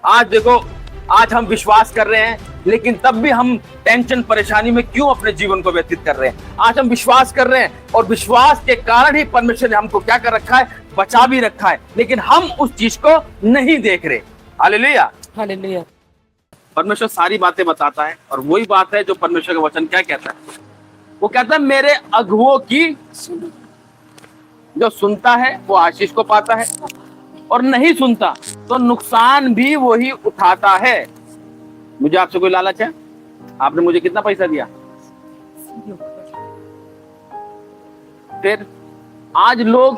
आज देखो, आज हम विश्वास कर रहे हैं, लेकिन तब भी हम टेंशन परेशानी में क्यों अपने जीवन को व्यतीत कर रहे हैं। आज हम विश्वास कर रहे हैं और विश्वास के कारण ही परमेश्वर ने हमको क्या कर रखा है, बचा भी रखा है, लेकिन हम उस चीज को नहीं देख रहे। Hallelujah, hallelujah. परमेश्वर सारी बातें बताता है और वही बात है जो परमेश्वर का वचन क्या कहता है। वो कहता है मेरे अगुओं की जो सुनता है वो आशीष को पाता है, और नहीं सुनता तो नुकसान भी वही उठाता है। मुझे आपसे कोई लालच है? आपने मुझे कितना पैसा दिया? फिर आज लोग,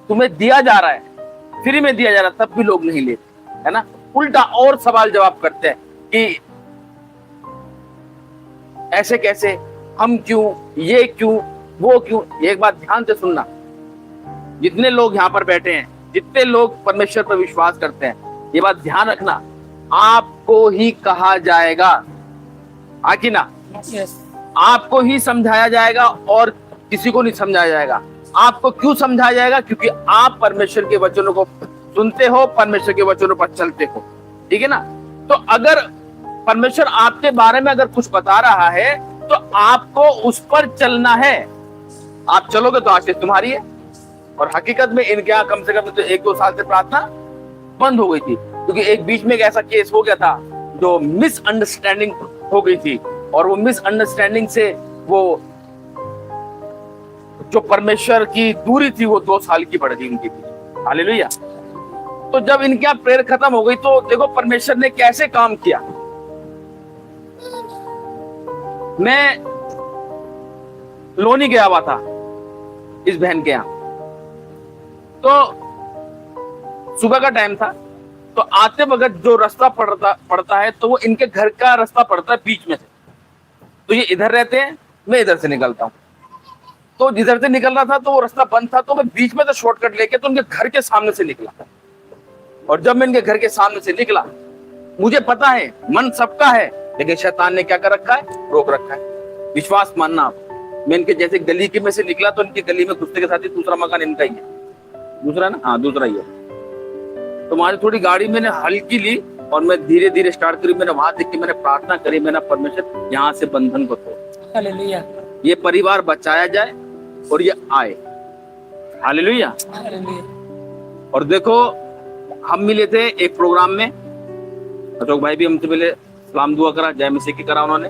तुम्हें दिया जा रहा है, फ्री में दिया जा रहा है, तब भी लोग नहीं लेते, है ना। उल्टा और सवाल जवाब करते हैं कि ऐसे कैसे, हम क्यों, ये क्यों, वो क्यों। एक बात ध्यान से सुनना, जितने लोग यहाँ पर बैठे हैं, जितने लोग परमेश्वर पर विश्वास करते हैं, ये बात ध्यान रखना, आपको ही कहा जाएगा, आकी ना, आपको ही समझाया जाएगा और किसी को नहीं समझाया जाएगा। आपको क्यों समझाया जाएगा? क्योंकि आप परमेश्वर के वचनों को सुनते हो, परमेश्वर के वचनों पर चलते हो, ठीक है ना। तो अगर परमेश्वर आपके बारे में अगर कुछ बता रहा है तो आपको उस पर चलना है। आप चलोगे तो आशीष तुम्हारी है। और हकीकत में इनके यहाँ कम से कम तो 1-2 साल से प्रार्थना बंद हो गई थी, क्योंकि एक बीच में एक ऐसा केस हो गया था जो मिसअंडरस्टैंडिंग हो गई थी, और वो मिसअंडरस्टैंडिंग से वो जो परमेश्वर की दूरी थी वो 2 साल की बढ़ गई इनकी। हालेलुया। तो जब इनके यहाँ प्रेयर खत्म हो गई तो देखो परमेश्वर ने कैसे काम किया। मैं लोनी गया हुआ था इस बहन के यहाँ, तो सुबह का टाइम था, तो आते वक्त जो रास्ता पड़ता है तो वो इनके घर का रास्ता पड़ता है बीच में से। तो ये इधर रहते हैं, मैं इधर से निकलता हूँ। तो जिधर से निकल रहा था तो वो रास्ता बंद था, तो मैं बीच में से शॉर्टकट लेके तो उनके घर के सामने से निकला। और जब मैं इनके घर के सामने से निकला, मुझे पता है मन सबका है, लेकिन शैतान ने क्या कर रखा है, रोक रखा है। विश्वास मानना आप, मैं इनके जैसे गली के में से निकला तो इनकी गली में घुसने के साथ ही दूसरा मकान इनका ही है। दूसरा ना, हाँ दूसरा ही है। तो हमारी थोड़ी गाड़ी मैंने हल्की ली और मैं धीरे धीरे स्टार्ट करी। मैंने वहां देख के मैंने प्रार्थना करी, मैंने परमेश्वर यहाँ से बंधन को तोड़, हालेलुया, ये परिवार बचाया जाए और ये आए। हालेलुया। और देखो हम मिले थे एक प्रोग्राम में, अशोक भाई भी हमसे मिले, सलाम दुआ करा, जय मसीह की करा उन्होंने।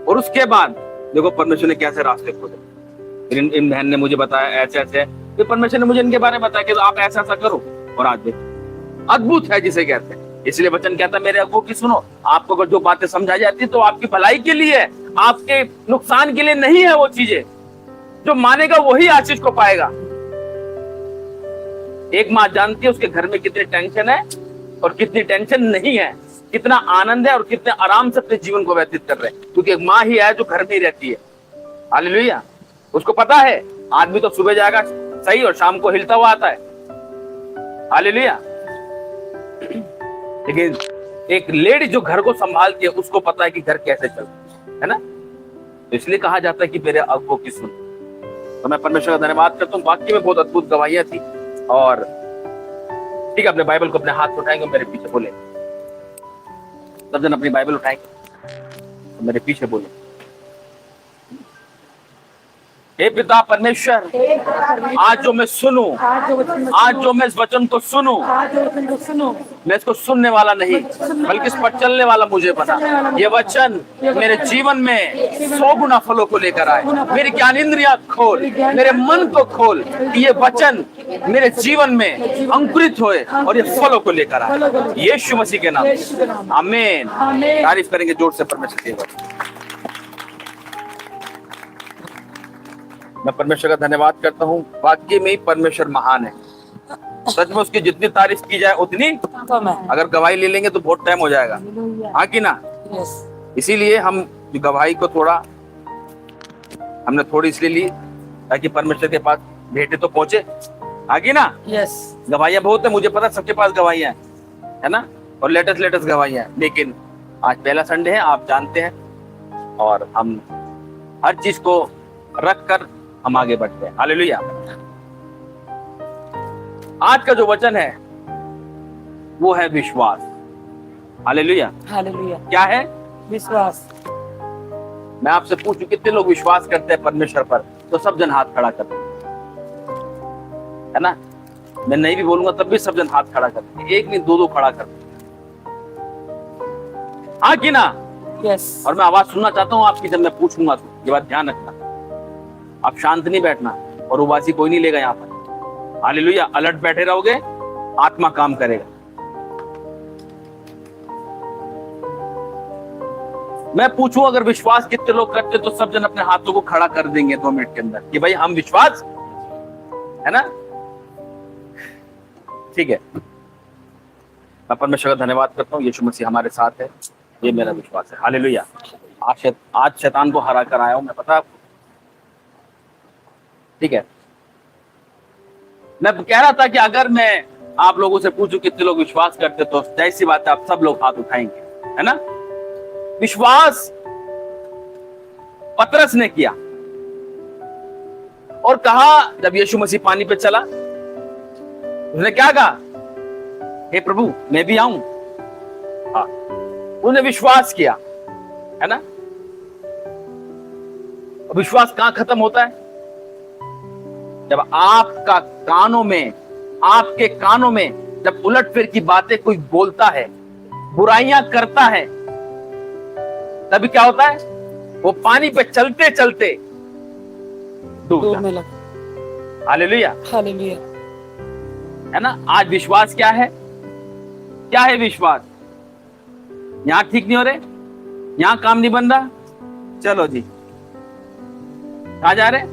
और उसके बाद देखो परमेश्वर ने कैसे रास्ते खोले। इन बहन ने मुझे बताया ऐसे ऐसे, फिर परमेश्वर ने मुझे इनके बारे में बताया कि तो आप ऐसा ऐसा करो, और आज देखो अद्भुत है जिसे कहते हैं। इसलिए वचन कहता है मेरे अगुओं की सुनो। आपको अगर जो बातें समझाई जाती है तो आपकी भलाई के लिए है, आपके नुकसान के लिए नहीं है। वो चीजें जो मानेगा वही आशीष को पाएगा। एक माँ जानती है उसके घर में कितनी टेंशन है और कितनी टेंशन नहीं है, कितना आनंद है और कितने आराम से अपने जीवन को व्यतीत कर रहे हैं, क्योंकि एक माँ ही है जो घर में ही रहती है। हालेलुया। उसको पता है आदमी तो सुबह जाएगा सही और शाम को हिलता हुआ आता है। हालेलुया। लेकिन एक लेडी जो घर को संभालती है उसको पता है कि घर कैसे चलता है ना। तो इसलिए कहा जाता है कि मेरे अगुओं की सुन। तो मैं परमेश्वर का धन्यवाद करता हूँ। वाकई में बहुत अद्भुत गवाहियां थी। और ठीक है, अपने बाइबल को अपने हाथ में उठाएंगे, मेरे पीछे बोले। सब जन अपनी बाइबल उठाएंगे तो मेरे पीछे बोले। हे पिता परमेश्वर, आज जो मैं सुनूं, आज जो मैं इस वचन को सुनूं, मैं इसको सुनने वाला नहीं बल्कि इस पर चलने वाला मुझे बना। ये वचन मेरे जीवन में 100 गुना फलों को लेकर आए। मेरी ज्ञान इंद्रियां खोल, मेरे मन को खोल, ये वचन मेरे जीवन में अंकुरित होए और ये फलों को लेकर आए, यीशु मसीह के नाम। आमीन। तारीफ करेंगे जोर से परमेश्वर की। मैं परमेश्वर का धन्यवाद करता हूँ। वाकई में ही परमेश्वर महान है। सच में उसकी जितनी तारीफ की जाए उतनी, अगर गवाही ले लेंगे तो बहुत टाइम हो जाएगा, हाँ कि ना। इसीलिए हम गवाही को हमने थोड़ी इसलिए ली ताकि परमेश्वर के पास भेंटे तो पहुंचे, हाँ कि ना। गवाहियां बहुत है, मुझे पता सबके पास गवाहियां है ना, और लेटेस्ट गवाहियां। लेकिन आज पहला संडे है, आप जानते हैं, और हम हर चीज को रख कर हम आगे बढ़ते हैं। हालेलुया। आज का जो वचन है वो है विश्वास। हालेलुया। हालेलुया। क्या है? विश्वास। मैं आपसे पूछूं कितने लोग विश्वास करते हैं परमेश्वर पर, तो सब जन हाथ खड़ा करते है ना। मैं नहीं भी बोलूंगा तब भी सब जन हाथ खड़ा करते हैं, एक नहीं दो दो खड़ा करते हैं, हाँ कि ना? यस। और मैं आवाज सुनना चाहता हूँ आपकी जब मैं पूछूंगा तो ये बात ध्यान रखना। आप शांत नहीं बैठना और उबासी कोई नहीं लेगा यहाँ पर। हालेलुया। अलर्ट बैठे रहोगे, आत्मा काम करेगा। मैं पूछूं अगर विश्वास कितने लोग करते तो सब जन अपने हाथों को खड़ा कर देंगे 2 मिनट के अंदर कि भाई हम विश्वास है ना। ठीक है, मैं परमेश्वर का धन्यवाद करता हूँ। यीशु मसीह हमारे साथ है, ये मेरा विश्वास है। हालेलुया। आज शैतान को हरा कर आया हूं मैं, पता है आपको। ठीक है, मैं कह रहा था कि अगर मैं आप लोगों से पूछूं कितने लोग विश्वास करते तो जाहिर सी बात है आप सब लोग हाथ उठाएंगे, है ना। विश्वास पतरस ने किया और कहा, जब यीशु मसीह पानी पे चला उसने क्या कहा? हे प्रभु मैं भी आऊं। हाँ, उसने विश्वास किया, है ना। विश्वास कहां खत्म होता है? जब आपका कानों में, आपके कानों में जब उलटफेर की बातें कोई बोलता है, बुराइयां करता है, तभी क्या होता है? वो पानी पे चलते चलते डूबने लगा। हालेलुया। हालेलुया। है ना। आज विश्वास क्या है? क्या है विश्वास? यहां ठीक नहीं हो रहे, यहां काम नहीं बन रहा, चलो जी कहा जा रहे?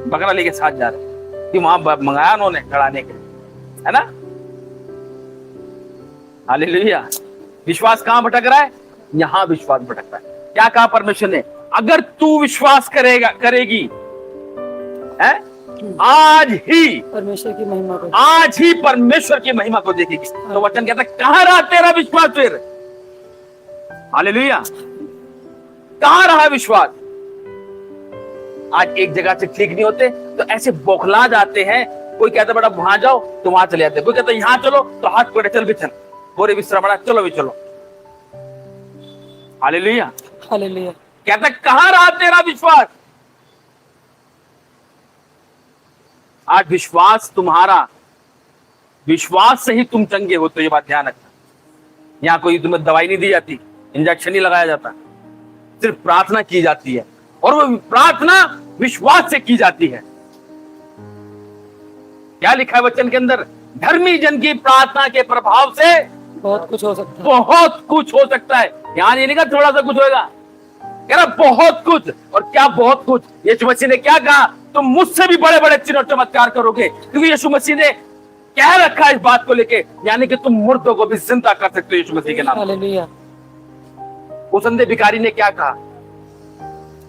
बकरा लेके साथ जा रहे कि वहां मंगाया उन्होंने चढ़ाने के लिए, है ना। हालेलुया। विश्वास कहां भटक रहा है? यहां विश्वास भटक रहा है। क्या कहा परमेश्वर ने? अगर तू विश्वास करेगी है, आज ही परमेश्वर की महिमा को, आज ही परमेश्वर की महिमा को देखेगी। तो वचन कहता है कहां रहा तेरा विश्वास फिर? हालेलुया। कहां रहा विश्वास? आज एक जगह से ठीक नहीं होते तो ऐसे बौखला जाते हैं। कोई कहता बेटा वहां जाओ तो वहां चले जाते, कोई कहता यहां चलो तो हाथ पकड़े चल भी चल, बोरे बिस्तरा बड़ा चलो भी चलो। हालेलुया। हालेलुया। कहता कहां रहा तेरा विश्वास? आज विश्वास तुम्हारा, विश्वास से ही तुम चंगे हो, तो ये बात ध्यान रखना। यहां कोई तुम्हें दवाई नहीं दी जाती, इंजेक्शन नहीं लगाया जाता, सिर्फ प्रार्थना की जाती है और वो प्रार्थना विश्वास से की जाती है। क्या लिखा है वचन के अंदर? धर्मी जन की प्रार्थना के प्रभाव से बहुत कुछ हो सकता है। बहुत कुछ हो सकता है। यहां ये नहीं कहा थोड़ा सा कुछ होगा, कह रहा बहुत कुछ। और क्या बहुत कुछ? यीशु मसीह ने क्या कहा? तुम मुझसे भी बड़े बड़े चिन्ह और चमत्कार करोगे, क्योंकि यीशु मसीह ने कह रखा है इस बात को लेके, यानी कि तुम मुर्दों को भी जिंदा कर सकते हो यीशु मसीह के नाम। हालेलुया। उस अंधे भिखारी ने क्या कहा?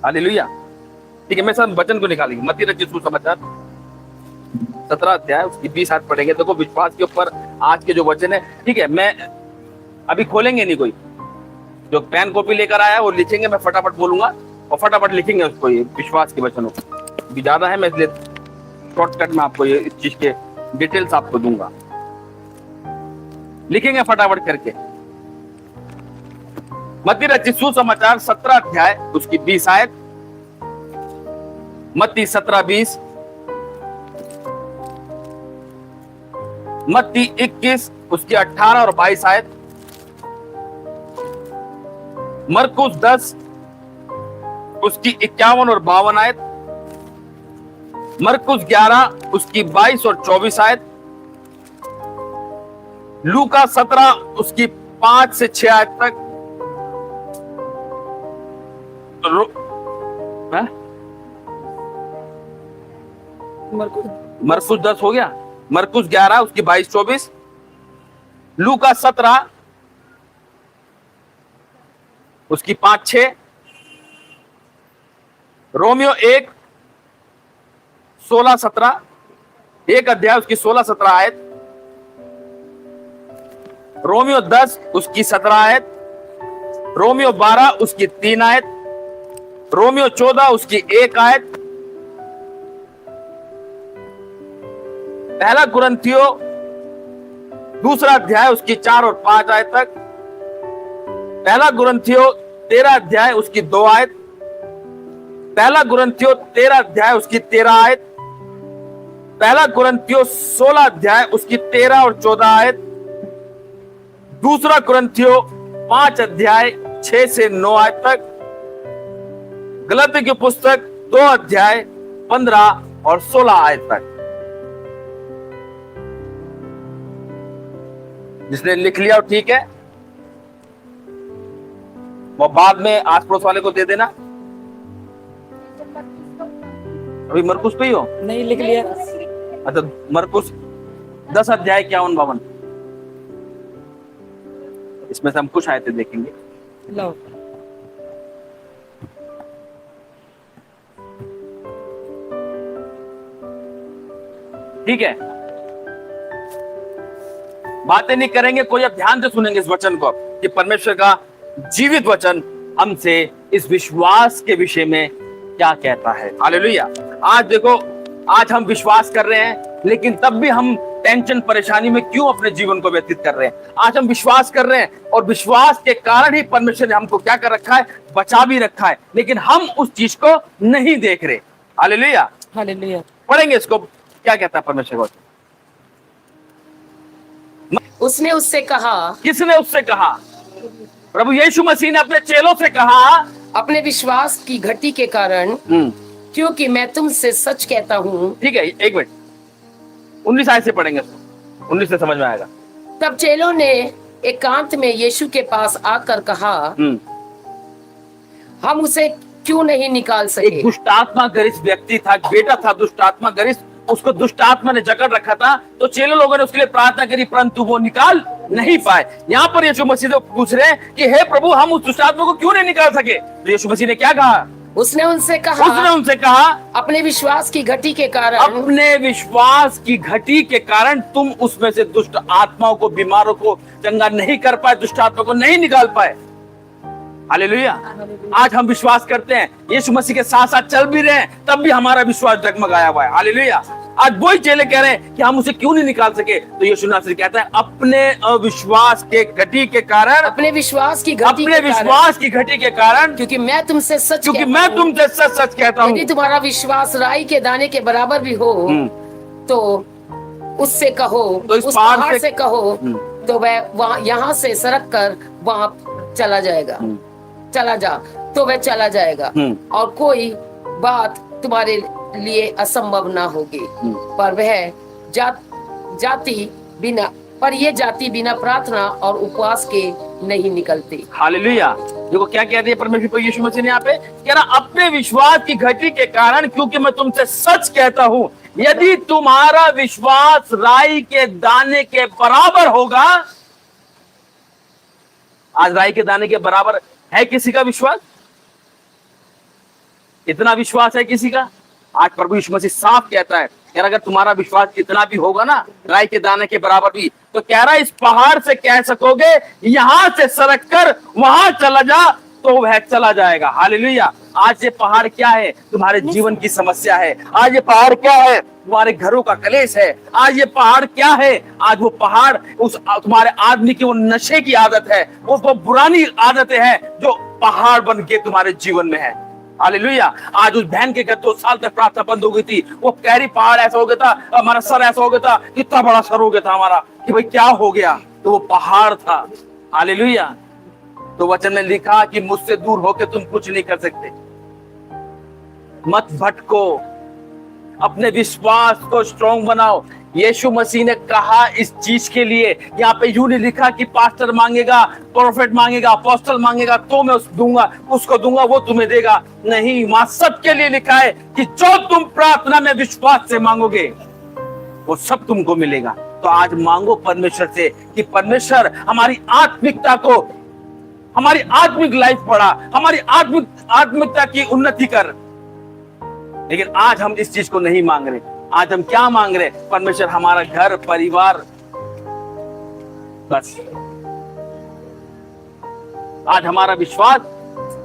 हालेलुया। ठीक है, मैं सब वचन को निकालेंगे। मत्ती रचित सुसमाचार 17 अध्याय उसकी 20 आयत पढ़ेंगे। देखो विश्वास के ऊपर आज के जो वचन है, ठीक है, मैं अभी खोलेंगे नहीं, कोई जो पेन कॉपी लेकर आया वो लिखेंगे, मैं फटाफट बोलूंगा और फटाफट लिखेंगे उसको, ये विश्वास के वचनों को। भी ज्यादा है, मैं इसलिए शॉर्टकट में आपको ये इस चीज के डिटेल्स आपको दूंगा। लिखेंगे फटाफट करके। मत्ती रचित सुसमाचार 17 अध्याय उसकी 20 आयत। मत्ती 17:20, मत्ती 21 उसकी 18 और 22 आयत, मरकुस 10 उसकी 51 और 52 आयत, मरकुस 11 उसकी 22 और 24 आयत, लूका 17 उसकी 5 से 6 आयत तक। मरकुस 10 हो गया, मरकुस 11 उसकी 22-24, लूका 17 उसकी 5-6, रोमियो 1 16-17, एक अध्याय उसकी 16-17 आयत, रोमियो 10 उसकी 17 आयत, रोमियो 12 उसकी 3 आयत, रोमियो 14 उसकी 1 आयत, पहला कुरिन्थियों दूसरा अध्याय उसकी 4 और 5 आयत तक, पहला कुरिन्थियों 13 अध्याय उसकी 2 आयत, पहला कुरिन्थियों 13 अध्याय उसकी 13 आयत, पहला कुरिन्थियों 16 अध्याय उसकी 13 और 14 आयत, दूसरा कुरिन्थियों 5 अध्याय 6 से 9 आयत तक, गलाती की पुस्तक 2 अध्याय 15 और 16 आयत तक। जिसने लिख लिया वो ठीक है, वो बाद में आस पड़ोस वाले को दे देना। अभी मरकुस पे ही हो? नहीं लिख लिया। अच्छा, मरकुस 10 अध्याय 51-52, इसमें से हम कुछ आयतें देखेंगे। लो। ठीक है, बातें नहीं करेंगे कोई, अब ध्यान से सुनेंगे इस वचन को कि परमेश्वर का जीवित वचन हमसे इस विश्वास के विषय में क्या कहता है। हालेलुया। आज देखो, आज हम विश्वास कर रहे हैं, लेकिन तब भी हम टेंशन परेशानी में क्यों अपने जीवन को व्यतीत कर रहे हैं? आज हम विश्वास कर रहे हैं और विश्वास के कारण ही परमेश्वर ने हमको क्या कर रखा है, बचा भी रखा है, लेकिन हम उस चीज को नहीं देख रहे। हालेलुया। हालेलुया। पढ़ेंगे इसको, क्या कहता है परमेश्वर को। उसने उससे कहा, किसने उससे कहा? प्रभु यीशु मसीह ने अपने चेलों से कहा, अपने विश्वास की घटी के कारण, क्योंकि मैं तुमसे सच कहता हूँ। ठीक है, एक मिनट, 19 आयत से पढ़ेंगे, 19 से समझ में आएगा। तब चेलों ने एकांत में यीशु के पास आकर कहा, हम उसे क्यों नहीं निकाल एक सके? दुष्टात्मा गरिष्ठ व्यक्ति था, बेटा था दुष्टात्मा गरिष्ठ, उसको दुष्टात्मा ने जकड़ रखा था, तो चेलों लोगों ने उसके लिए प्रार्थना करी, परंतु वो निकाल नहीं पाए। यहाँ पर यीशु मसीह से पूछ रहे हैं कि हे प्रभु, हम उस दुष्टात्मा को क्यों नहीं निकाल सके? तो यीशु मसीह ने क्या कहा? उसने उनसे कहा, अपने विश्वास की घटी के कारण, अपने विश्वास की घटी के कारण तुम उसमें से दुष्ट आत्माओं को, बीमारों को चंगा नहीं कर पाए, दुष्ट आत्मा को नहीं निकाल पाए। हालेलुया। आज हम विश्वास करते हैं, यीशु मसीह के साथ साथ चल भी रहे हैं, तब भी हमारा विश्वास डगमगाया हुआ है। हालेलुया। आज वही चेले कह रहे हैं कि हम उसे क्यों नहीं निकाल सके, तो यीशु नासरी कहता है अपने अविश्वास के घटी के कारण, अपने विश्वास की घटी के कारण, क्योंकि मैं तुमसे सच कहता हूँ, यदि तुम्हारा विश्वास राई के दाने के बराबर भी हो, तो उससे कहो, तो इस उस पहाड़ से कहो, तो वह वहाँ यहाँ से सरक कर वहाँ चला जाएगा, चला जा, तो वह चला जाएगा, और कोई बात तुम्हारे लिए असंभव ना होगी। पर वह ये जाति बिना प्रार्थना और उपवास के नहीं निकलती। हालेलुया। देखो क्या कहते हैं परमेश्वर यीशु मसीह ने यहाँ पे कह रहा, अपने विश्वास की घटी के कारण, क्योंकि मैं तुमसे सच कहता हूँ, यदि तुम्हारा विश्वास राई के दाने के बराबर होगा। आज राई के दाने के बराबर है किसी का विश्वास? इतना विश्वास है किसी का? आज प्रभु यीशु मसीह साफ कहता है, कह रहा अगर तुम्हारा विश्वास कितना भी होगा ना, राई के दाने के बराबर भी, तो कह रहा इस पहाड़ से कह सकोगे यहां से सरक कर वहां चला जा, तो वह चला जाएगा। हालेलुया। आज ये पहाड़ क्या है? तुम्हारे जीवन की समस्या है। आज ये पहाड़ क्या है? तुम्हारे घरों का कलेश है। आज ये पहाड़ क्या है? आज वो पहाड़ उस तुम्हारे आदमी की वो नशे की आदत है, वो पुरानी आदतें हैं जो पहाड़ बन के तुम्हारे जीवन में है। हालेलुया। आज उस बहन के घर 2 साल तक प्रार्थना बंद हो गई थी, वो कैरी पहाड़ ऐसा हो गया था, हमारा सर ऐसा हो गया था, कितना बड़ा सर हो गया था हमारा, कि भाई क्या हो गया? तो वो पहाड़ था। हालेलुया। तो वचन में लिखा कि मुझसे दूर होकर तुम कुछ नहीं कर सकते। मत भटको, अपने विश्वास को स्ट्रॉन्ग बनाओ। यीशु मसीह ने कहा इस चीज के लिए, यहाँ पे यूं नहीं लिखा कि पास्टर मांगेगा, प्रोफेट मांगेगा, अपोस्टल मांगेगा तो मैं उसको दूंगा, वो तुम्हें देगा। नहीं, वहां सबके लिए लिखा है कि जो तुम प्रार्थना में विश्वास से मांगोगे वो सब तुमको मिलेगा। तो आज मांगो परमेश्वर से कि परमेश्वर हमारी आत्मिकता को, हमारी आत्मिक लाइफ बढ़ा, हमारी आत्मिकता की उन्नति कर। लेकिन आज हम इस चीज को नहीं मांग रहे। आज हम क्या मांग रहे? परमेश्वर हमारा घर परिवार, बस। आज हमारा विश्वास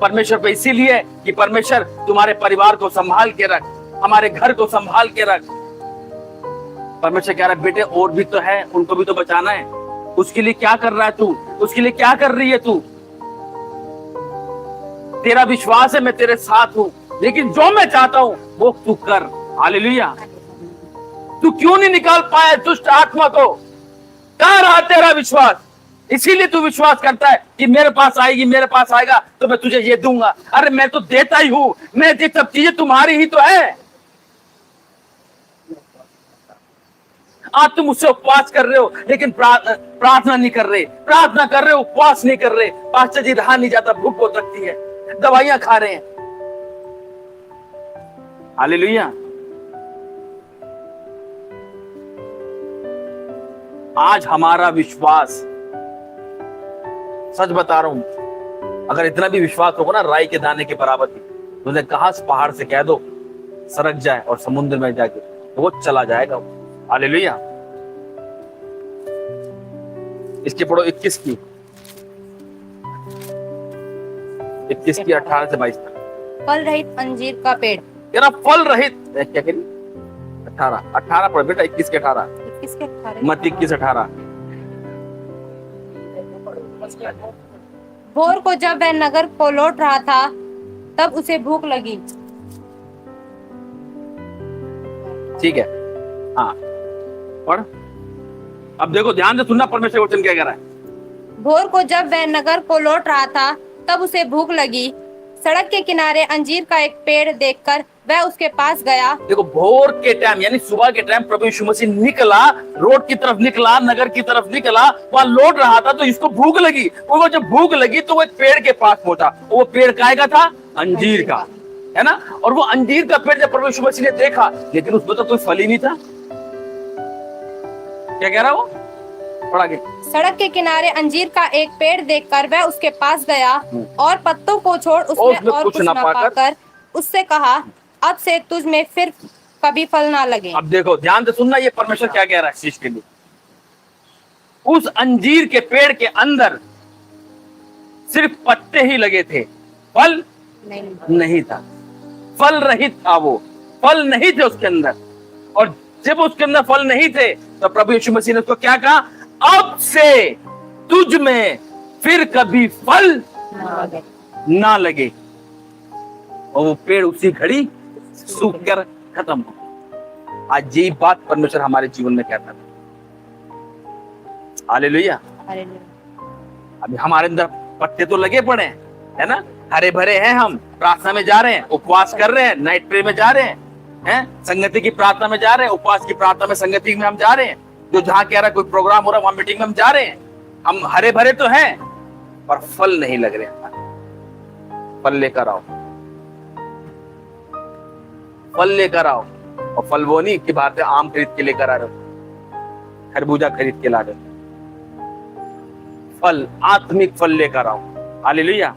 परमेश्वर पे इसीलिए कि परमेश्वर तुम्हारे परिवार को संभाल के रख, हमारे घर को संभाल के रख। परमेश्वर कह रहा है बेटे और भी तो है, उनको भी तो बचाना है। उसके लिए क्या कर रहा है तू, उसके लिए क्या कर रही है तू? तेरा विश्वास है मैं तेरे साथ हूं, लेकिन जो मैं चाहता हूं वो तू कर। हालेलुया। तू क्यों नहीं निकाल पाया दुष्ट आत्मा को? कहां रहा तेरा विश्वास? इसीलिए तू विश्वास करता है कि मेरे पास आएगी, मेरे पास आएगा तो मैं तुझे ये दूंगा। अरे मैं तो देता ही हूं, मैं ये सब चीजें तुम्हारी ही तो है। आज तुम मुझसे उपवास कर रहे हो लेकिन प्रार्थना नहीं कर रहे, प्रार्थना कर रहे हो उपवास नहीं कर रहे। पास्टर जी रहा नहीं जाता, भूख बहुत लगती है, दवाइयां खा रहे हैं। हालेलुया। आज हमारा विश्वास, सच बता रहा हूं, अगर इतना भी विश्वास होगा ना राई के दाने के बराबर भी, तुझे कहा पहाड़ से कह दो सरक जाए और समुद्र में जाके तो वो चला जाएगा। हालेलुया। इसकी पढ़ो 21 की 18 से 22 तक। फल रहित अंजीर का पेड़। तेरा फल रहित क्या करी? 18 पढ़ बेटा, 21 के 18, 21 के 18 मत 21 18। भोर को जब वह नगर को लौट रहा था तब उसे भूख लगी। ठीक है, हाँ पढ़। अब देखो ध्यान से सुनना, परमेश्वर वचन क्या कह रहा है। भोर को जब वह नगर को लौट रहा था तब उसे भूख लगी। सड़क के किनारे अंजीर का एक पेड़ देखकर वह उसके पास गया। देखो भोर के टाइम यानी सुबह के टाइम प्रभु यीशु मसीह निकला, रोड की तरफ निकला, नगर की तरफ निकला, वहां लौट रहा था तो इसको भूख लगी। वो जब भूख लगी तो वो एक पेड़ के पास पहुंचा। वो पेड़ काय का था? अंजीर का, है ना। और वो अंजीर का पेड़ जब प्रभु यीशु मसीह ने देखा, लेकिन उसमें तो कोई फल ही नहीं था। क्या कह रहा वो? पढ़ा के। सड़क के किनारे अंजीर का एक पेड़ देखकर वह उसके पास गया और पत्तों को छोड़ उसमें और कुछ न पाकर उससे कहा, अब से तुझ में फिर कभी फल ना लगे। अब देखो ध्यान से सुनना, ये परमेश्वर क्या कह रहा है शीश के लिए। उस अंजीर के पेड़ के अंदर सिर्फ पत्ते ही लगे थे, फल नहीं था। फल रहित था वो, फल नहीं थे उसके अंदर। और जब उसके अंदर फल नहीं थे तो प्रभु यीशु मसीह ने उसको क्या कहा? अब से तुझ में फिर कभी फल ना लगे। और वो पेड़ उसी घड़ी सूख कर खत्म हो। आज यही बात परमेश्वर हमारे जीवन में कहता है। हालेलुया। अभी हमारे अंदर पत्ते तो लगे पड़े हैं, है ना, हरे भरे हैं, हम प्रार्थना में जा रहे हैं, उपवास कर रहे हैं, नाइट प्रे में जा रहे हैं, संगति की प्रार्थना में जा रहे हैं, उपवास की प्रार्थना में संगति में हम जा रहे हैं, जो जहां कह रहा है कोई प्रोग्राम हो रहा है वहां मीटिंग में हम जा रहे हैं। हम हरे भरे तो हैं पर फल नहीं लग रहे। फल लेकर आओ, फल लेकर आओ। और फल वो नहीं कि बाहर से आम खरीद के लेकर आ रहे हो, खरबूजा खरीद के ला रहे हो। फल, आत्मिक फल लेकर आओ। हालेलुया।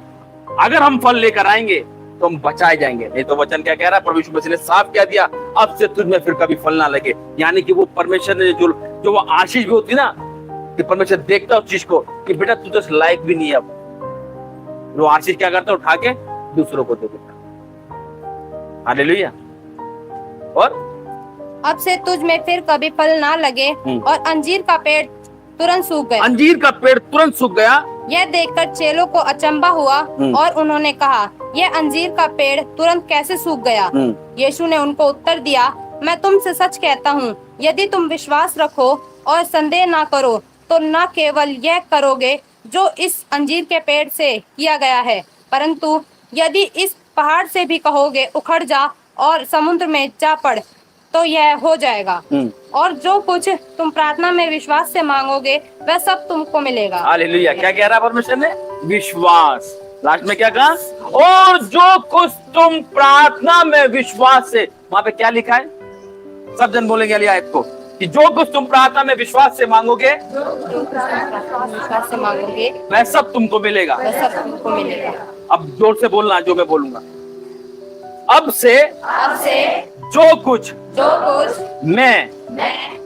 अगर हम फल लेकर आएंगे तो हम बचाए जाएंगे। नहीं तो वचन क्या कह रहा है? प्रभु यीशु मसीह ने साफ कह दिया, अब से तुझ में फिर कभी फल ना लगे। यानी कि वो परमेश्वर ने जो वो आशीष भी होती ना, कि परमेश्वर देखता है उस चीज को कि बेटा तू तो लायक भी नहीं है। अब वो आशीष क्या करता है? उठा के दूसरों को दे देता। हालेलुया। और अब से तुझ में फिर कभी फल ना लगे। और अंजीर का पेड़ तुरंत सूख गया। अंजीर का पेड़ तुरंत सूख गया। यह देखकर चेलों को अचंभा हुआ और उन्होंने कहा, यह अंजीर का पेड़ तुरंत कैसे सूख गया? यीशु ने उनको उत्तर दिया, मैं तुमसे सच कहता हूँ, यदि तुम विश्वास रखो और संदेह ना करो तो न केवल यह करोगे जो इस अंजीर के पेड़ से किया गया है, परंतु यदि इस पहाड़ से भी कहोगे उखड़ जा और समुद्र में जा पड़ तो यह हो जाएगा। और जो कुछ तुम प्रार्थना में विश्वास से मांगोगे वह सब तुमको मिलेगा। हालेलुया। क्या कह रहा है परमेश्वर ने? विश्वास। लास्ट में क्या कहा? और जो कुछ तुम प्रार्थना में विश्वास से, वहां पे क्या लिखा है? सब जन बोलेंगे अली आयत को कि जो कुछ तुम प्रार्थना में विश्वास से मांगोगे वह सब तुमको मिलेगा। अब जोर से बोलना जो मैं बोलूंगा। अब से जो कुछ मैं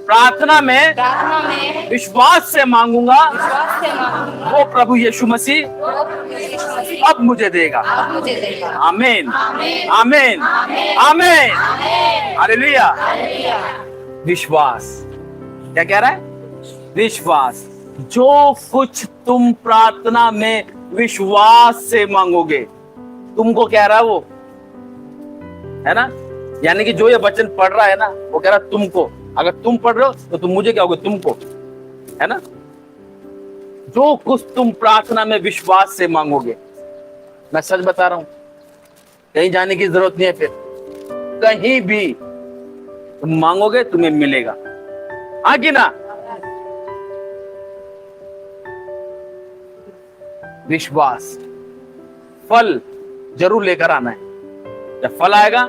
प्रार्थना में विश्वास से मांगूंगा वो प्रभु यीशु मसीह अब मुझे देगा। आमीन, आमीन, आमीन। हालेलुया। विश्वास क्या कह रहा है? विश्वास। जो कुछ तुम प्रार्थना में विश्वास से मांगोगे, तुमको कह रहा है वो, है ना। यानी कि जो ये वचन पढ़ रहा है ना, वो कह रहा है तुमको, अगर तुम पढ़ रहे हो तो तुम मुझे क्या होगे, तुमको, है ना। जो कुछ तुम प्रार्थना में विश्वास से मांगोगे, मैं सच बता रहा हूं, कहीं जाने की जरूरत नहीं है, फिर कहीं भी तुम मांगोगे तुम्हें मिलेगा, आगे ना। विश्वास, फल जरूर लेकर आना है। जब फल आएगा,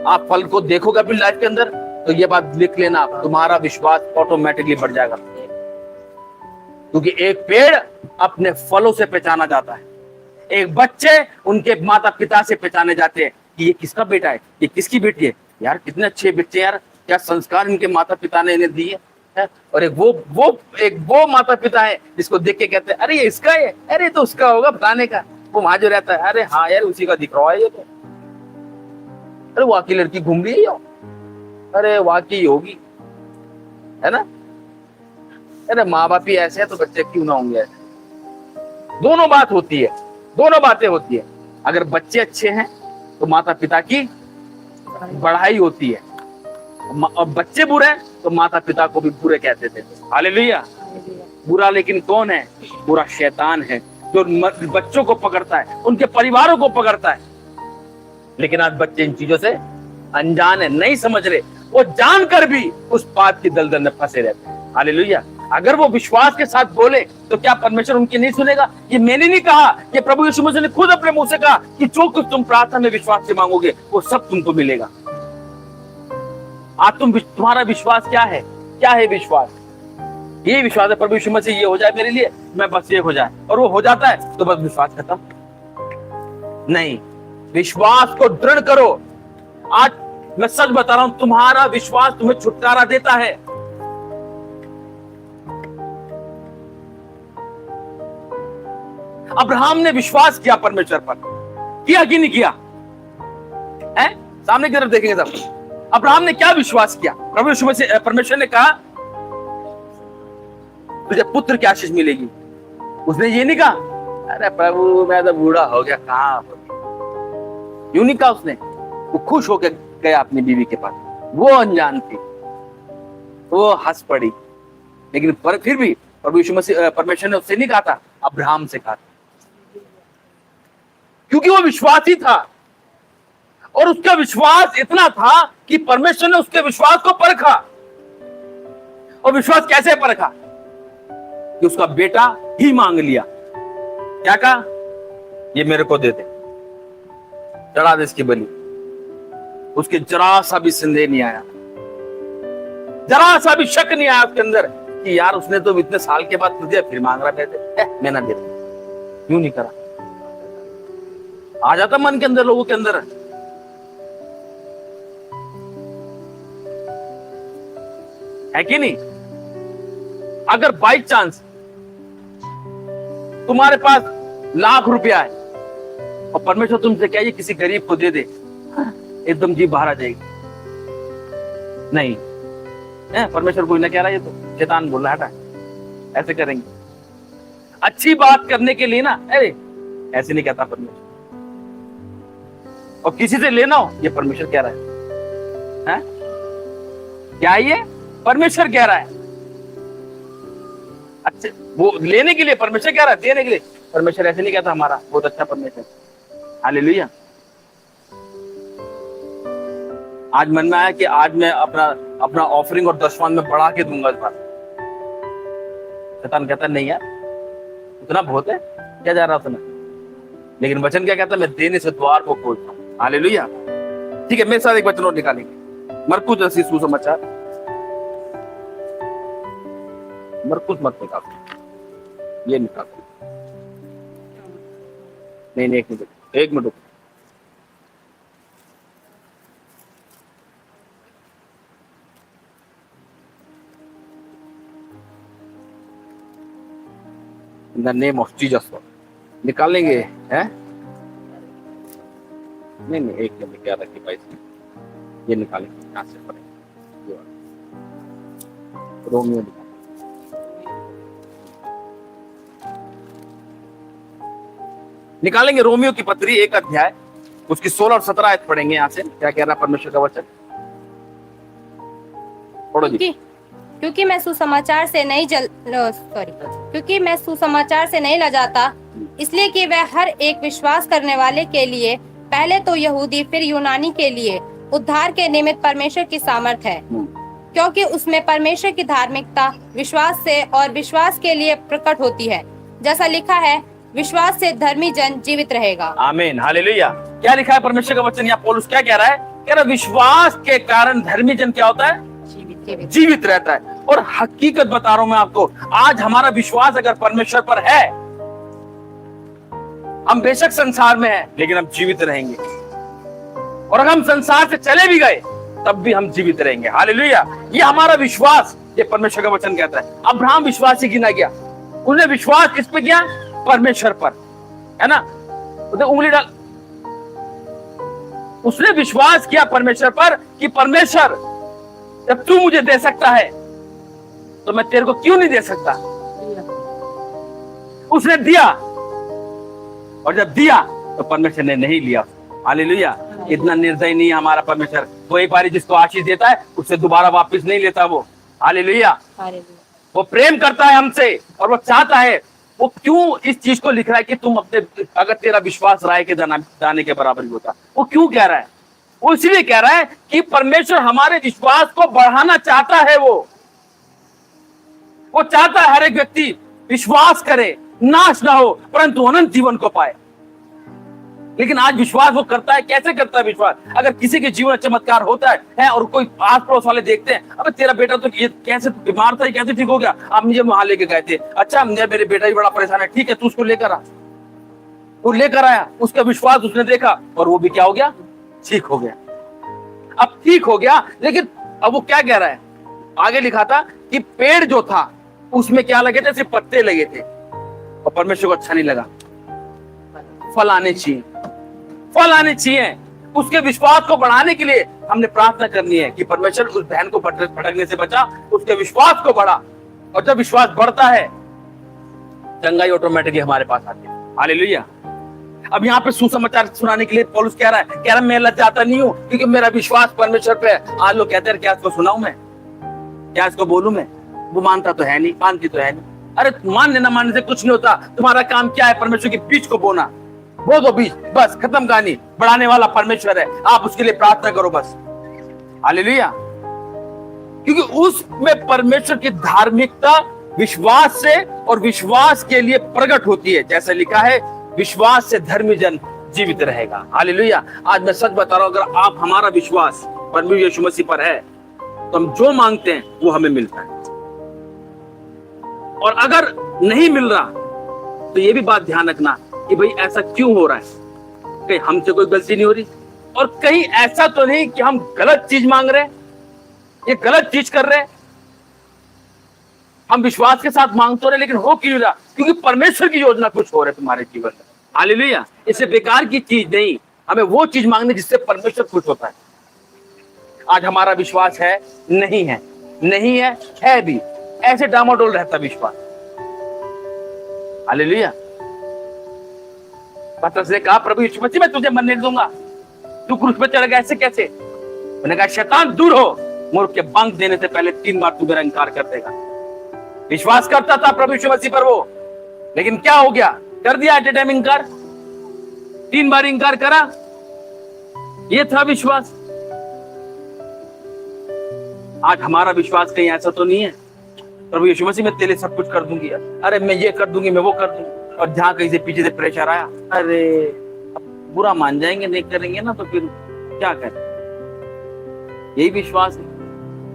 आप फल को देखोगे अपनी लाइफ के अंदर, तो ये बात लिख लेना, आप तुम्हारा विश्वास ऑटोमेटिकली बढ़ जाएगा। क्योंकि एक पेड़ अपने फलों से पहचाना जाता है, एक बच्चे उनके माता पिता से पहचाने जाते हैं कि ये किसका बेटा है, ये किसकी बेटी है। यार कितने अच्छे बच्चे, यार क्या संस्कार इनके माता पिता ने इन्हें दिए है। और एक वो माता पिता है जिसको देख के कहते हैं अरे ये इसका है, अरे तो उसका होगा फलाने का, वो वहां जो रहता है, अरे हाँ यार उसी का दिख रहा है ये तो, अरे वहां की लड़की घूम रही है, अरे वहां की होगी, है ना। अरे माँ बाप ही ऐसे है तो बच्चे क्यों ना होंगे ऐसे। दोनों बात होती है, दोनों बातें होती है। अगर बच्चे अच्छे हैं तो माता पिता की बढ़ाई होती है, और बच्चे बुरे हैं तो माता पिता को भी बुरे कहते थे। हालेलुया। बुरा लेकिन कौन है? बुरा शैतान है, जो बच्चों को पकड़ता है, उनके परिवारों को पकड़ता है। लेकिन आज बच्चे इन चीजों से अनजान है, नहीं समझ रहे, वो जानकर भी उस पाप की दलदल में फंसे रहते हैं। हालेलुया। अगर वो विश्वास के साथ बोले तो क्या परमेश्वर उनकी नहीं सुनेगा? ये मैंने नहीं कहा, ये प्रभु यीशु मसीह ने खुद अपने मुंह से कहा कि जो कुछ तुम प्रार्थना में विश्वास से मांगोगे वो सब तुमको मिलेगा। आज तुम्हारा विश्वास क्या है? क्या है विश्वास? ये विश्वास है प्रभु यीशु मसीह ये हो जाए मेरे लिए, मैं बस ये हो जाए, और वो हो जाता है तो बस विश्वास खत्म। नहीं, विश्वास को दृढ़ करो। आज मैं सच बता रहा हूं, तुम्हारा विश्वास तुम्हें छुटकारा देता है। अब्राहम ने विश्वास किया परमेश्वर पर, किया कि नहीं किया? है? सामने की तरफ देखेंगे सब। अब्राहम ने क्या विश्वास किया? प्रभु यीशु मसीह परमेश्वर ने कहा तुझे पुत्र की आशीष मिलेगी। उसने ये नहीं कहा अरे प्रभु मैं तो बूढ़ा हो गया, कहां, यूं नहीं कहा उसने। वो खुश होकर गया अपनी बीवी के पास, वो अनजान थी, वो हंस पड़ी, लेकिन पर फिर भी प्रभु यीशु मसीह परमेश्वर ने उससे नहीं कहा था, अब्राहम से कहा, क्योंकि वो विश्वासी था। और उसका विश्वास इतना था कि परमेश्वर ने उसके विश्वास को परखा। और विश्वास कैसे परखा? कि उसका बेटा ही मांग लिया। क्या कहा? ये मेरे को दे दे, चढ़ा दे इसकी बलि। उसके जरा सा भी संदेह नहीं आया, जरा सा भी शक नहीं आया उसके अंदर कि यार उसने तो इतने साल के बाद तुझे फिर मांग रहा है, मैं ना दे, क्यों नहीं करा। आ जाता मन के अंदर, लोगों के अंदर। है कि नहीं? अगर बाई चांस तुम्हारे पास लाख रुपया है और परमेश्वर तुमसे कहे किसी गरीब को दे दे, एकदम जी बाहर आ जाएगी। नहीं है, परमेश्वर कोई ना कह रहा, ये तो शैतान बोल रहा है, ऐसे करेंगे। अच्छी बात करने के लिए ना, अरे ऐसे नहीं कहता परमेश्वर। और किसी से लेना हो, ये परमेश्वर कह रहा है? क्या ये परमेश्वर कह रहा है? अच्छा, वो लेने के लिए परमेश्वर कह रहा है, देने के लिए परमेश्वर ऐसे नहीं कहता। हमारा बहुत अच्छा परमेश्वर। हालेलुया। आज मन में आया कि आज मैं अपना ऑफरिंग और दशवान में बढ़ा के दूंगा इस बार। शैतान कहता नहीं यार, उतना बहुत है, क्या जा रहा उतना। लेकिन वचन क्या कहता है? मैं देने से द्वार को खोलता हूं। हालेलुया। ठीक है, मेरे साथ एक वचन और निकालेंगे। मरकुस 10 सुसमाचार, मरकुस मत निकाल, ये निकाल। नहीं, एक minute. In the name of Jesus निकाल लेंगे, हैं? नहीं, एक मिनट, क्या रखी भाई, ये निकालेंगे यहाँ से पड़ेगा। रोमियो निकाल, निकालेंगे रोमियो की पत्री 1 अध्याय, उसकी 16 और 17 आयत पढ़ेंगे। यहाँ से क्या कह रहा है परमेश्वर का वचन, पढ़ो जी। क्योंकि मैं सुसमाचार से नहीं लजाता, इसलिए कि वह हर एक विश्वास करने वाले के लिए, पहले तो यहूदी फिर यूनानी के लिए उद्धार के निमित्त परमेश्वर की सामर्थ है, क्योंकि उसमें परमेश्वर की धार्मिकता विश्वास से और विश्वास के लिए प्रकट होती है। जैसा लिखा है, विश्वास से धर्मी जन जीवित रहेगा। आमीन, हालेलुया। क्या लिखा है परमेश्वर का वचन? यहाँ पौलुस क्या कह रहा है? कह रहा है विश्वास के कारण धर्मी जन क्या होता है? जीवित रहता है। और हकीकत बता रहा हूं मैं आपको, आज हमारा विश्वास अगर परमेश्वर पर है, हम बेशक संसार में हैं, लेकिन हम जीवित रहेंगे। और अगर हम संसार से चले भी गए तब भी हम जीवित रहेंगे। हालेलुया। ये हमारा विश्वास, ये परमेश्वर का वचन कहता है। अब्राहम विश्वासी गिना गया, उसने विश्वास किस पे किया? परमेश्वर पर, है ना? तो उंगली डाल, उसने विश्वास किया परमेश्वर पर कि परमेश्वर जब तू मुझे दे सकता है तो मैं तेरे को क्यों नहीं दे सकता। उसने दिया, और जब दिया तो परमेश्वर ने नहीं लिया। हालेलुया। इतना निर्दयी नहीं है हमारा परमेश्वर। वो एक बार जिसको आशीष देता है उससे दोबारा वापस नहीं लेता वो। हालेलुया। वो प्रेम करता है हमसे, और वो चाहता है। वो क्यों इस चीज को लिख रहा है कि तुम अपने, अगर तेरा विश्वास राय के दाने के बराबर ही होता, वो क्यों कह रहा है? वो इसलिए कह रहा है कि परमेश्वर हमारे विश्वास को बढ़ाना चाहता है। वो चाहता है हर एक व्यक्ति विश्वास करे, नाश ना हो, परंतु अनंत जीवन को पाए। लेकिन आज विश्वास वो करता है, कैसे करता है विश्वास? अगर किसी के जीवन में चमत्कार होता है और कोई आस पड़ोस वाले देखते हैं, अबे तेरा बेटा तो ये कैसे बीमार था, ये कैसे ठीक हो गया, आप मुझे वहां लेके गए थे, अच्छा मेरे बेटा भी बड़ा परेशान है, ठीक है तू उसको लेकर आ। वो लेकर आया, उसका विश्वास उसने देखा, और वो भी क्या हो गया? ठीक हो गया। अब ठीक हो गया, लेकिन अब वो क्या कह रहा है? आगे लिखा था कि पेड़ जो था उसमें क्या लगे थे? सिर्फ पत्ते लगे थे, और परमेश्वर को अच्छा नहीं लगा। फल आने चाहिए, फल आने चाहिए। उसके विश्वास को बढ़ाने के लिए हमने प्रार्थना करनी है कि परमेश्वर उस बहन को भटकने से बचा, उसके विश्वास को बढ़ा। और जब विश्वास बढ़ता है, चंगाई ऑटोमेटिकली हमारे पास आती है। हालेलुया। अब यहाँ पे सुसमाचार सुनाने के लिए पौलुस कह रहा है मैं लज्जाता नहीं हूँ, क्योंकि मेरा विश्वास परमेश्वर पे है। आज लोग कहते हैं क्या इसको सुनाऊं मैं, क्या इसको बोलूं मैं? वो मानता तो है नहीं, मानती तो है नहीं। अरे मानने ना मानने से कुछ नहीं होता। तुम्हारा काम क्या है? परमेश्वर के बीज को बोना। बो दो बीज, बस खत्म कहानी। बढ़ाने वाला परमेश्वर है, आप उसके लिए प्रार्थना करो बस। हालेलुया। क्योंकि उसमें परमेश्वर की धार्मिकता विश्वास से और विश्वास के लिए प्रकट होती है। जैसे लिखा है, विश्वास से धर्मी जन जीवित रहेगा। हालेलुया। आज मैं सच बता रहा हूं, अगर आप हमारा विश्वास परमेश्वर यीशु मसीह पर है तो हम जो मांगते हैं वो हमें मिलता है। और अगर नहीं मिल रहा तो ये भी बात ध्यान रखना कि भाई ऐसा क्यों हो रहा है? कहीं हमसे कोई गलती नहीं हो रही, और कहीं ऐसा तो नहीं कि हम गलत चीज मांग रहे हैं, ये गलत चीज कर रहे हैं। हम विश्वास के साथ मांग तो रहे, लेकिन हो क्यों रहा? क्योंकि परमेश्वर की योजना कुछ हो रहा है तुम्हारे जीवन में। हालेलुया। इससे बेकार की चीज नहीं, हमें वो चीज मांगनी जिससे परमेश्वर खुश होता है। आज हमारा विश्वास है, नहीं है, नहीं है भी, ऐसे डामाडोल रहता विश्वास। हालेलुया। पतरस ने कहा, प्रभु यीशु मसीह मैं तुझे मरने दूंगा, तू क्रूस पे चढ़ गया, ऐसे कैसे? मैंने कहा, शैतान दूर हो, मूर्ख के पंख देने से पहले 3 बार तू मेरा इनकार कर देगा। विश्वास करता था प्रभु यीशु मसीह पर वो, लेकिन क्या हो गया? कर दिया एट ए टाइम इनकार, 3 बार इनकार करा। ये था विश्वास। आज हमारा विश्वास कहीं ऐसा तो नहीं है, प्रभु यीशु मसीह मैं तेरे लिए सब कुछ कर दूंगी, अरे मैं ये कर दूंगी, मैं वो कर दूंगी, और जहां कहीं से पीछे से प्रेशर आया, अरे बुरा मान जाएंगे, नहीं करेंगे ना तो फिर क्या करें? यही विश्वास है।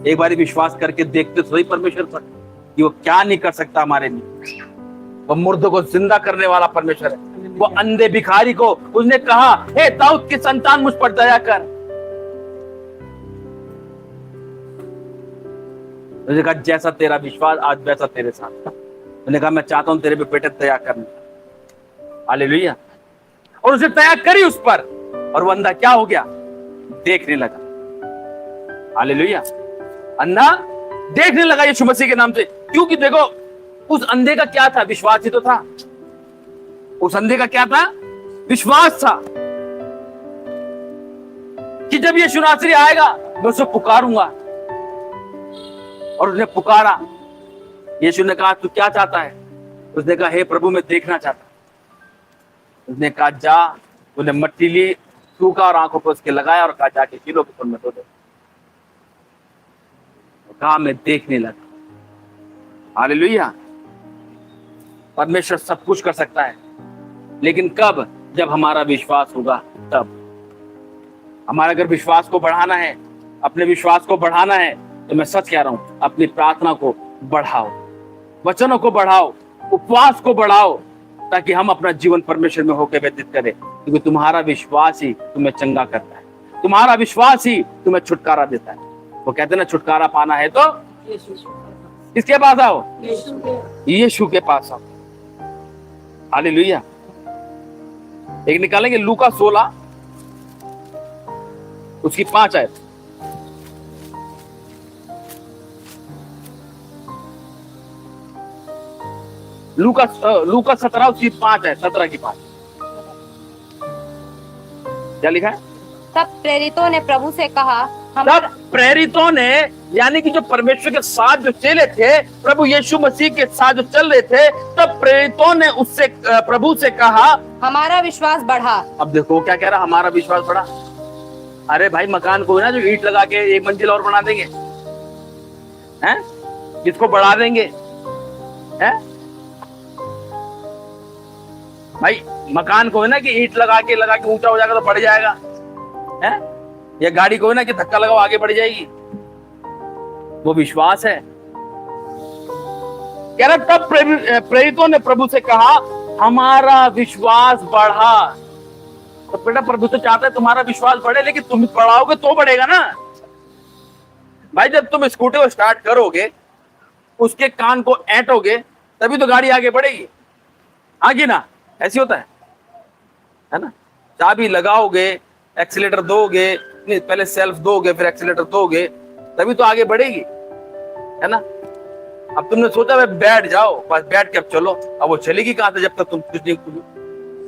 एक बार विश्वास करके देखते तो सही परमेश्वर पर कि वो क्या नहीं कर सकता हमारे लिए। वो मुर्दों को जिंदा करने वाला परमेश्वर है। वो अंधे भिखारी को उसने कहा, हे दाऊद की संतान मुझ पर दया कर। उसने कहा, जैसा तेरा विश्वास आज वैसा तेरे साथ। मैंने कहा, मैं चाहता हूं तेरे पे बेटे दया करने। हालेलुया। और उसे दया करी उस पर, और वो अंधा क्या हो गया? देखने लगा। हालेलुया। अंधा देखने लगा यीशु मसीह के नाम से। क्योंकि देखो, उस अंधे का क्या था? विश्वास ही तो था। उस अंधे का क्या था? विश्वास था कि जब यीशु नासरी आएगा मैं उसे पुकारूंगा, और उसने पुकारा। यीशु ने कहा तू क्या चाहता है? उसने कहा हे प्रभु मैं देखना चाहता हूं। उसने कहा जा, उसने मट्टी ली, सूखा और आंखों पर उसके लगाया और कहा जाके शीलोह के पुल में धो दे। कहा मैं देखने लगा। हालेलुया। परमेश्वर सब कुछ कर सकता है, लेकिन कब? जब हमारा विश्वास होगा तब। हमारा अगर विश्वास को बढ़ाना है, अपने विश्वास को बढ़ाना है, तो मैं सच कह रहा हूं अपनी प्रार्थना को बढ़ाओ, वचनों को बढ़ाओ, उपवास को बढ़ाओ, ताकि हम अपना जीवन परमेश्वर में होकर व्यतीत करें। क्योंकि तुम्हारा विश्वास ही तुम्हें चंगा करता है, तुम्हारा विश्वास ही तुम्हें छुटकारा देता है। वो कहते हैं ना छुटकारा पाना है तो किसके पास आओ? यीशु के पास आओ। हालेलुया। एक निकालेंगे लूका 16 उसकी 5 आयत। लूका 17 उसकी 5 है, 17 की 5। क्या लिखा है? तब प्रेरितों ने प्रभु से कहा तब प्रेरितों ने, यानी कि जो परमेश्वर के साथ जो चेले थे, प्रभु यीशु मसीह के साथ जो चल रहे थे, तब प्रेरितों ने उससे प्रभु से कहा हमारा विश्वास बढ़ा। अब देखो क्या कह रहा, हमारा विश्वास बढ़ा। अरे भाई मकान को ना जो ईंट लगा के एक मंजिल और बना देंगे, हैं? किसको बढ़ा देंगे? हैं? भाई मकान को है ना कि ईंट लगा के ऊंचा हो जाएगा तो बढ़ जाएगा, हैं? या गाड़ी को है ना कि धक्का लगाओ आगे बढ़ जाएगी। वो विश्वास है। कह रहा तब प्रेरितों ने प्रभु से कहा हमारा विश्वास बढ़ा। तो बेटा प्रभु तो चाहता है तुम्हारा विश्वास बढ़े, लेकिन तुम बढ़ाओगे तो बढ़ेगा ना। भाई जब तुम स्कूटी को स्टार्ट करोगे, उसके कान को ऐंठोगे, तभी तो गाड़ी आगे बढ़ेगी। आगे ना, ऐसी होता है ना। चाबी लगाओगे, एक्सीलेटर दोगे, नहीं पहले सेल्फ दोगे फिर एक्सीलेटर दोगे, तभी तो आगे बढ़ेगी, है ना। अब तुमने सोचा भाई बैठ जाओ, बस बैठ के अब चलो, अब वो चलेगी कहां से जब तक तुम कुछ नहीं,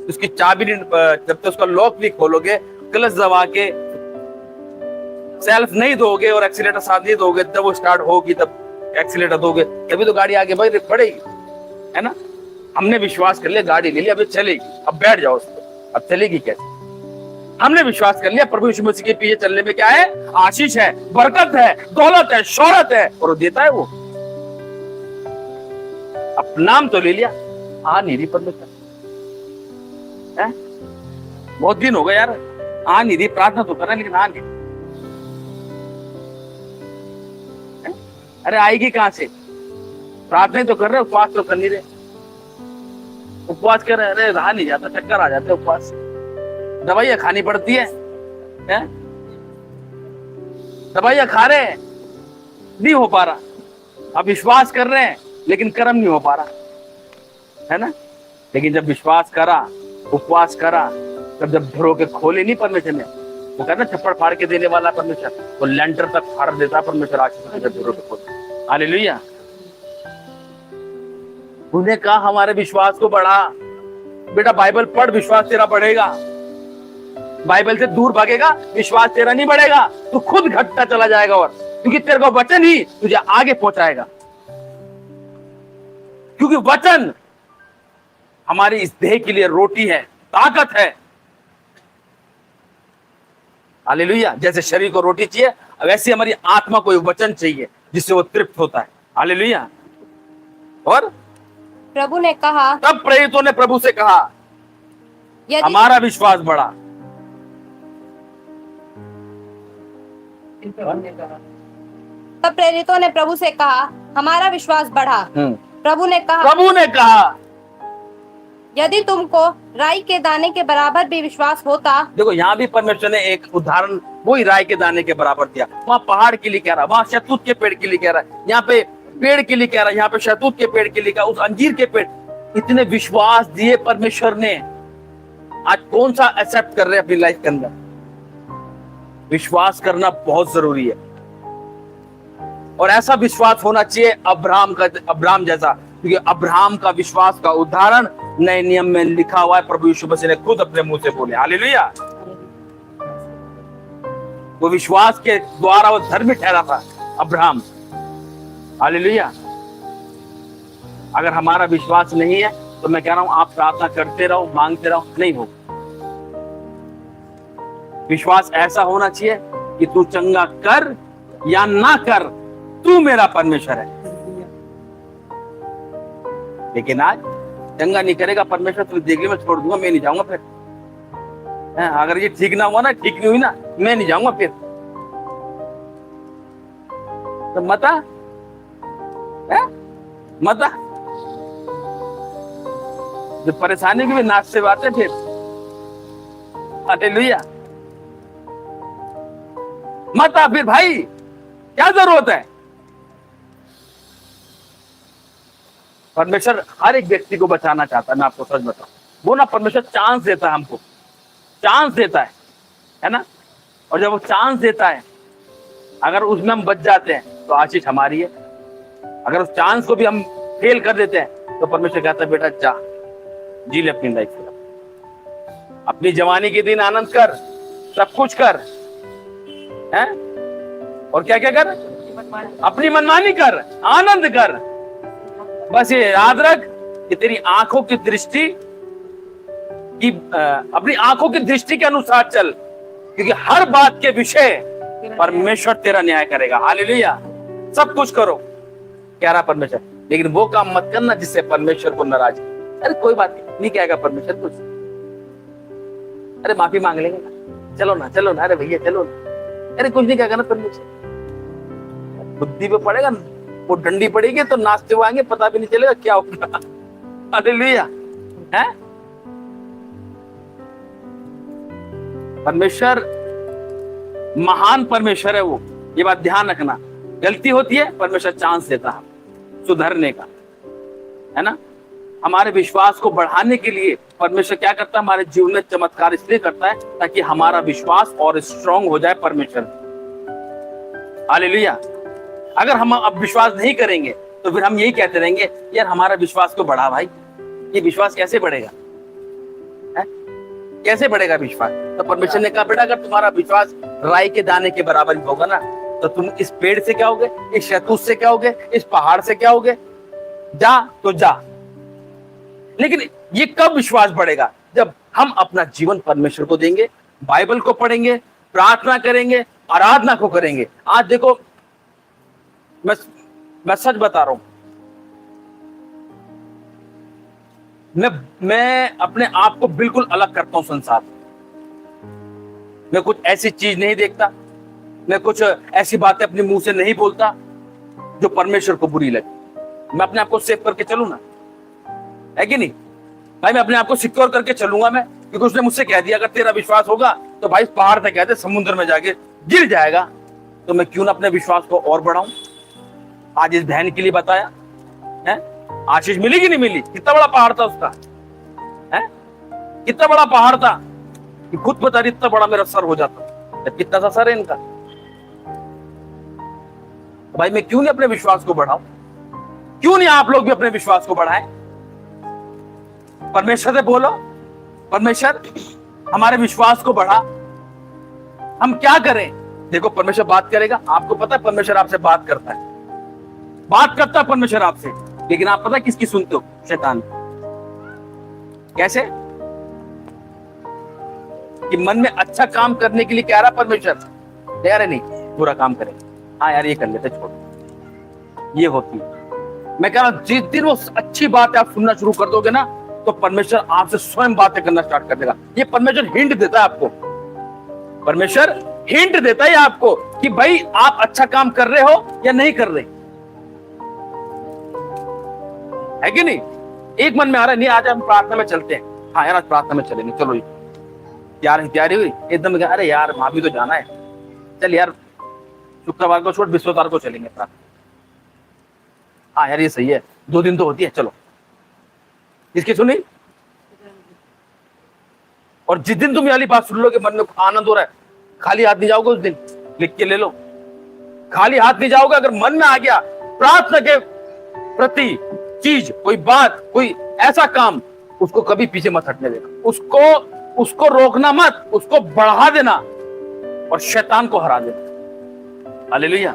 उसकी चाबी नहीं, जब तक उसका लॉक नहीं खोलोगे, क्लच दबा के सेल्फ नहीं दोगे और एक्सीलेटर साथ नहीं दोगे, तब वो स्टार्ट होगी, तब एक्सीलेटर दोगे, तभी तो गाड़ी आगे बढ़ेगी, है ना। हमने विश्वास कर लिया, गाड़ी ले लिया, अब चलेगी, अब बैठ जाओ उस पर, अब चलेगी कैसे? हमने विश्वास कर लिया प्रभु यीशु मसीह के पीछे चलने में क्या है? आशीष है, बरकत है, दौलत है, शोहरत है, और वो देता है वो। अब नाम तो ले लिया, आ नहीं रही परमेश्वर, बहुत दिन हो गए यार, आ नहीं रही, प्रार्थना तो कर रहे लेकिन आ नहीं। अरे आएगी कहां से? प्रार्थना तो कर रहे, उपवास तो कर नहीं रहे, उपवास कर रहे, अरे रहा नहीं जाता, चक्कर आ जाते उपवास, दवाइयां खानी पड़ती है, दवाइयां खा रहे हैं, नहीं हो पा रहा। अब विश्वास कर रहे हैं लेकिन कर्म नहीं हो पा रहा, है ना। लेकिन जब विश्वास करा, उपवास करा, तब जब धरो के खोले नहीं परमेश्वर ने, वो कहता छप्पड़ फाड़ के देने वाला परमेश्वर, वो लेंटर तक फाड़ देता परमेश्वर आशीष जब धरो के खोले। हालेलुया। उन्हें कहा हमारे विश्वास को बढ़ा। बेटा बाइबल पढ़, विश्वास तेरा बढ़ेगा। बाइबल से दूर भागेगा, विश्वास तेरा नहीं बढ़ेगा, तू खुद घटता चला जाएगा, और क्योंकि तेरे को वचन ही तुझे आगे पहुंचाएगा। क्योंकि वचन हमारी इस देह के लिए रोटी है, ताकत है। हालेलुया। जैसे शरीर को रोटी चाहिए, वैसे हमारी आत्मा को वचन चाहिए जिससे वो तृप्त होता है। हालेलुया। और प्रभु ने कहा, तब प्रेरितों ने प्रभु से कहा हमारा विश्वास बढ़ा। तब प्रेरितों ने प्रभु से कहा हमारा विश्वास बढ़ा। प्रभु ने कहा यदि तुमको राई के दाने के बराबर भी विश्वास होता। देखो यहाँ भी परमेश्वर ने एक उदाहरण वही राई के दाने के बराबर दिया। वहाँ पहाड़ के लिए कह रहा, वहाँ शहतूत के पेड़ के लिए कह रहा है, यहाँ पे पेड़ के लिए कह रहा है, यहाँ पे शहतूत के पेड़ के लिए कहा, उस अंजीर के पेड़। इतने विश्वास दिए परमेश्वर ने, आज कौन सा एक्सेप्ट कर रहे हैं अपनी लाइफ के अंदर? विश्वास करना बहुत जरूरी है, और ऐसा विश्वास होना चाहिए अब्राहम जैसा, क्योंकि अब्राहम का विश्वास का उदाहरण नए नियम में लिखा हुआ है, प्रभु यीशु मसीह ने खुद अपने मुंह से बोले। हालेलुया। वो विश्वास के द्वारा वो धर्मी ठहरा था अब्राहम। हालेलुया। अगर हमारा विश्वास नहीं है तो मैं कह रहा हूं आप प्रार्थना करते रहो, मांगते रहो, नहीं हो। विश्वास ऐसा होना चाहिए कि तू चंगा कर या ना कर, तू मेरा परमेश्वर है। लेकिन आज चंगा नहीं करेगा परमेश्वर, तो देख मैं छोड़ दूंगा, मैं नहीं जाऊंगा फिर। अगर ये ठीक ना हुआ ना, ठीक नहीं हुई ना, मैं नहीं जाऊंगा फिर। तो मता मता जो परेशानी की भी नाच से बात है फिर। हालेलुया। मता फिर भाई, क्या जरूरत है? परमेश्वर हर एक व्यक्ति को बचाना चाहता है। मैं आपको सच बताऊं, वो ना परमेश्वर चांस देता है, हमको चांस देता है ना। और जब वो चांस देता है, अगर उसमें हम बच जाते हैं तो आशीष हमारी है। अगर उस चांस को भी हम फेल कर देते हैं तो परमेश्वर कहता है बेटा जा, जी ले अपनी लाइफ, अपनी जवानी के दिन आनंद कर, सब कुछ कर, हैं? और क्या क्या कर? अपनी मनमानी कर, आनंद कर। बस ये याद रख कि तेरी आंखों की दृष्टि की अपनी आंखों की दृष्टि के अनुसार चल, क्योंकि हर बात के विषय परमेश्वर तेरा न्याय करेगा। हालेलुया। सब कुछ करो कह रहा परमेश्वर, लेकिन वो काम मत करना जिससे परमेश्वर को नाराज। अरे कोई बात नहीं कहेगा परमेश्वर कुछ, अरे माफी मांग लेंगे ना, चलो ना चलो ना, अरे भैया चलो ना, अरे कुछ नहीं कहेगा ना परमेश्वर। बुद्धि पे पड़ेगा, वो डंडी पड़ेगी तो नाचते हुए आएंगे, पता भी नहीं चलेगा क्या होगा। हालेलुया। है परमेश्वर महान परमेश्वर है वो, ये बात ध्यान रखना। गलती होती है, परमेश्वर चांस देता है सुधरने का, है ना। हमारे विश्वास को बढ़ाने के लिए परमेश्वर क्या करता है? हमारे जीवन में चमत्कार इसलिए करता है ताकि हमारा विश्वास और स्ट्रांग हो जाए परमेश्वर। हालेलुया। अगर हम अब विश्वास नहीं करेंगे तो फिर हम यही कहते रहेंगे यार हमारा विश्वास को बढ़ा भाई। ये विश्वास कैसे बढ़ेगा? है? कैसे बढ़ेगा विश्वास? तो परमेश्वर ने कहा बेटा अगर तुम्हारा विश्वास राई के दाने के बराबर होगा ना, तो तुम इस पेड़ से क्या होगे, इस शहतूत से क्या होगे, इस पहाड़ से क्या होगे, जा तो जा। लेकिन ये कब विश्वास बढ़ेगा? जब हम अपना जीवन परमेश्वर को देंगे, बाइबल को पढ़ेंगे, प्रार्थना करेंगे, आराधना को करेंगे। आज देखो मैं सच बता रहा हूं, मैं अपने आप को बिल्कुल अलग करता हूं संसार। मैं कुछ ऐसी चीज नहीं देखता, मैं कुछ ऐसी बातें अपने मुंह से नहीं बोलता जो परमेश्वर को बुरी लगे। मैं अपने आप को सेव करके चलूं ना, है कि नहीं भाई? मैं अपने आप को सिक्योर करके चलूंगा मैं, क्योंकि उसने मुझसे कह दिया अगर तेरा विश्वास होगा तो भाई पहाड़ से कहते समुद्र में जाके गिर जाएगा। तो मैं क्यों ना अपने विश्वास को और बढ़ाऊं? आज इस बहन के लिए बताया है, आशीष मिली कि नहीं मिली? कितना बड़ा पहाड़ था उसका, है कितना बड़ा पहाड़ था कि खुद बता रही इतना बड़ा मेरा सर हो जाता। कितना सा सर है इनका। भाई मैं क्यों नहीं अपने विश्वास को बढ़ाऊं? क्यों नहीं आप लोग भी अपने विश्वास को बढ़ाएं? परमेश्वर से बोलो परमेश्वर हमारे विश्वास को बढ़ा। हम क्या करें? देखो परमेश्वर बात करेगा, आपको पता है परमेश्वर आपसे बात करता है, बात करता है परमेश्वर आपसे, लेकिन आप पता है किसकी सुनते हो? शैतान। कैसे? कि मन में अच्छा काम करने के लिए कह रहा परमेश्वर, तैयार है नहीं बुरा काम करें, हाँ यार ये कर लेते छोड़, ये होती है। मैं कह रहा हूं जिस दिन वो अच्छी बात है आप सुनना शुरू कर दोगे ना, तो परमेश्वर आपसे स्वयं बातें करना स्टार्ट कर देगा। ये परमेश्वर हिंट देता है आपको, परमेश्वर हिंट देता है आपको कि भाई आप अच्छा काम कर रहे हो या नहीं कर रहे, है कि नहीं? एक मन में आ रहा है नहीं आज हम प्रार्थना में चलते हैं, हाँ यार आज प्रार्थना में चलेंगे, चलो यार तैयारी हुई एकदम, अरे यार वहां भी तो जाना है, चल यार शुक्रवार को छोड़ बृहस्पतिवार को चलेंगे प्रार्थना, हाँ यार ये सही है 2 दिन तो होती है, चलो। इसकी सुनी? और जिस दिन तुम ये वाली बात सुन लो कि मन में आनंद हो रहा है, खाली हाथ नहीं जाओगे उस दिन, लिख के ले लो, खाली हाथ नहीं जाओगे। अगर मन में आ गया प्रार्थना के प्रति चीज, कोई बात, कोई ऐसा काम, उसको कभी पीछे मत हटने देना, उसको रोकना मत, उसको बढ़ा देना और शैतान को हरा देना। हालेलुया।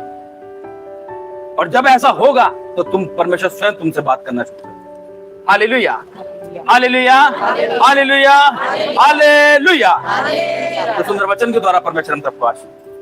और जब ऐसा होगा तो तुम परमेश्वर स्वयं तुमसे बात करना शुरू करेगा। Hallelujah, hallelujah, hallelujah, hallelujah. तो सुंदर वचन के द्वारा परमेश्वर हम सबको आशीष